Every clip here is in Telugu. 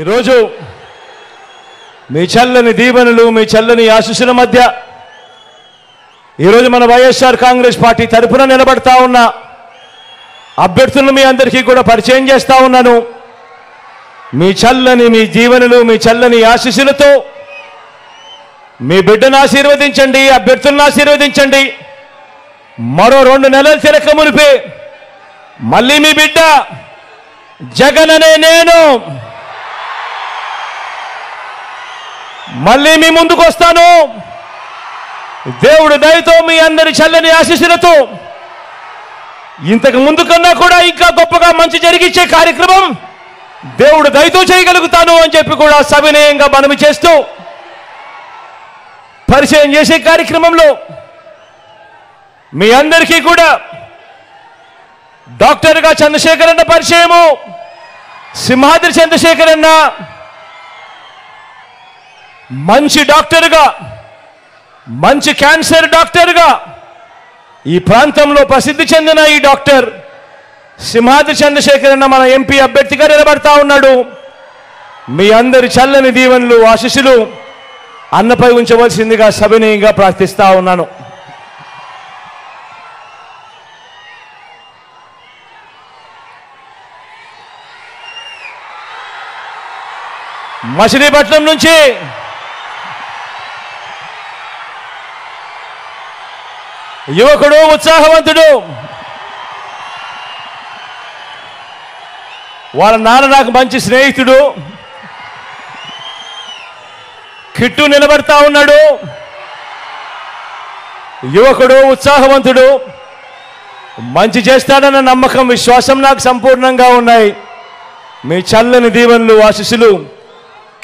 ఈరోజు మీ చల్లని దీవెనలు మీ చల్లని ఆశీస్సుల మధ్య ఈరోజు మన వైఎస్ఆర్ కాంగ్రెస్ పార్టీ తరపున నిలబడతా ఉన్న అభ్యర్థులను మీ అందరికీ కూడా పరిచయం చేస్తా ఉన్నాను. మీ చల్లని మీ దీవెనలు మీ చల్లని ఆశీస్సులతో మీ బిడ్డను ఆశీర్వదించండి, అభ్యర్థులను ఆశీర్వదించండి. మరో 2 నెలలు తిరక మునిపే మళ్ళీ మీ బిడ్డ జగన్ అనే నేను మళ్ళీ మీ ముందుకు వస్తాను. దేవుడు దయతో మీ అందరి చల్లని ఆశీస్సులతో ఇంతకు ముందు కన్నా కూడా ఇంకా గొప్పగా మంచి జరిగించే కార్యక్రమం దేవుడు దయతో చేయగలుగుతాను అని చెప్పి కూడా సవినయంగా మనవి చేస్తూ పరిచయం చేసే కార్యక్రమంలో మీ అందరికీ కూడా డాక్టర్గా చంద్రశేఖర్ అన్న పరిచయము. సింహాద్రి చంద్రశేఖర్ అన్న మంచి డాక్టర్గా, మంచి క్యాన్సర్ డాక్టర్గా ఈ ప్రాంతంలో ప్రసిద్ధి చెందిన ఈ డాక్టర్ సింహాద్రి చంద్రశేఖర్ అన్న మన ఎంపీ అభ్యర్థిగా నిలబడతా ఉన్నాడు. మీ అందరి చల్లని దీవెనలు ఆశీస్సులు అన్నపై ఉంచవలసిందిగా సవినయంగా ప్రార్థిస్తా ఉన్నాను. మచిలీపట్నం నుంచి యువకుడు, ఉత్సాహవంతుడు, వాళ్ళ నాన్న నాకు మంచి స్నేహితుడు, కిట్టు నిలబడతా ఉన్నాడు. యువకుడు, ఉత్సాహవంతుడు, మంచి చేస్తాడన్న నమ్మకం, విశ్వాసం నాకు సంపూర్ణంగా ఉన్నాయి. మీ చల్లని దీవెనలు ఆశీస్సులు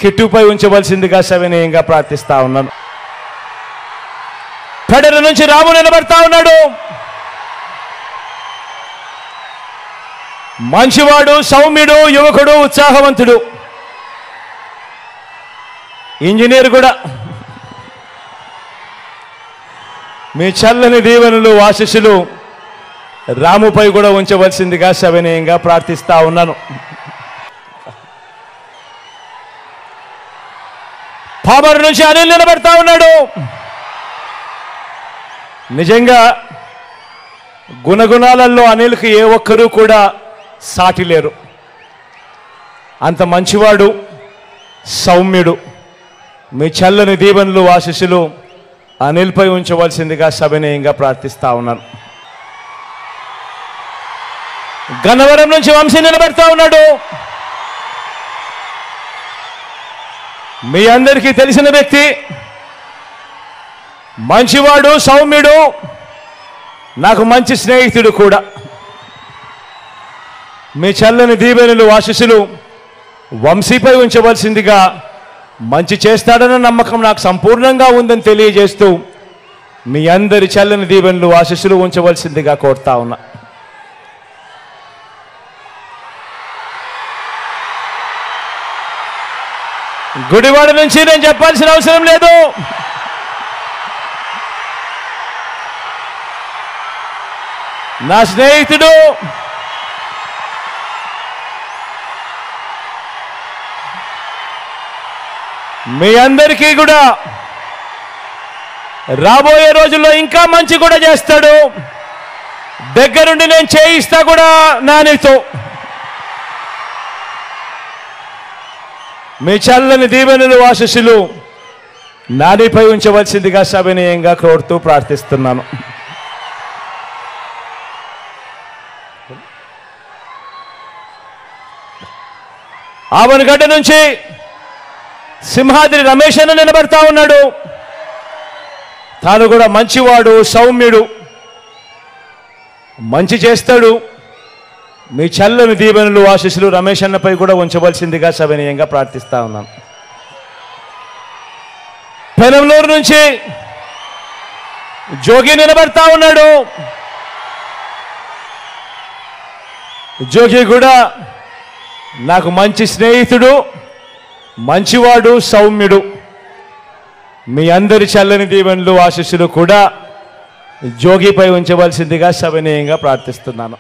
కిట్టుపై ఉంచవలసిందిగా సవినయంగా ప్రార్థిస్తా ఉన్నాను. పెడర నుంచి రాము నిలబడతా ఉన్నాడు. మంచివాడు, సౌమ్యుడు, యువకుడు, ఉత్సాహవంతుడు, ఇంజనీర్ కూడా. మీ చల్లని దీవెనలు ఆశీస్సులు రాముపై కూడా ఉంచవలసిందిగా సవినయంగా ప్రార్థిస్తా ఉన్నాను. పామరు నుంచి అనిల్ నిలబడతా ఉన్నాడు. నిజంగా గుణగుణాలలో అనిల్కి ఏ ఒక్కరూ కూడా సాటి లేరు. అంత మంచివాడు, సౌమ్యుడు. మీ చల్లని దీవెనలు ఆశీస్సులు అనిల్పై ఉంచవలసిందిగా సవినయంగా ప్రార్థిస్తా ఉన్నాను. గన్నవరం నుంచి వంశీ నిలబెడతా ఉన్నాడు. మీ అందరికీ తెలిసిన వ్యక్తి, మంచివాడు, సౌమ్యుడు, నాకు మంచి స్నేహితుడు కూడా. మీ చల్లని దీవెనలు ఆశీస్సులు వంశీపై ఉంచవలసిందిగా, మంచి చేస్తాడన్న నమ్మకం నాకు సంపూర్ణంగా ఉందని తెలియజేస్తూ మీ అందరి చల్లని దీవెనలు ఆశీస్సులు ఉంచవలసిందిగా కోరుతా ఉన్నా. గుడివాడ నుంచి నేను చెప్పాల్సిన అవసరం లేదు. నా స్నేహితుడు, మీ అందరికీ కూడా రాబోయే రోజుల్లో ఇంకా మంచి కూడా చేస్తాడు. దగ్గరుండి నేను చేయిస్తా కూడా నానితో. మీ చల్లని దీవెనలు ఆశీస్సులు నానిపై ఉంచవలసిందిగా సవినయంగా కోరుతూ ప్రార్థిస్తున్నాను. ఆవనగడ్డ నుంచి సింహాద్రి రమేష్ అన్న నిలబడతా ఉన్నాడు. తాను కూడా మంచివాడు, సౌమ్యుడు, మంచి చేస్తాడు. మీ చల్లని దీవెనలు ఆశీస్సులు రమేష్ అన్నపై కూడా ఉంచవలసిందిగా సవినయంగా ప్రార్థిస్తా ఉన్నాను. పెనంలూరు నుంచి జోగి నిలబడతా ఉన్నాడు. జోగి కూడా నాకు మంచి స్నేహితుడు, మంచివాడు, సౌమ్యుడు. మీ అందరి చల్లని దీవెనలు ఆశీస్సులు కూడా జోగిపై ఉంచవలసిందిగా సవినయంగా ప్రార్థిస్తున్నాను.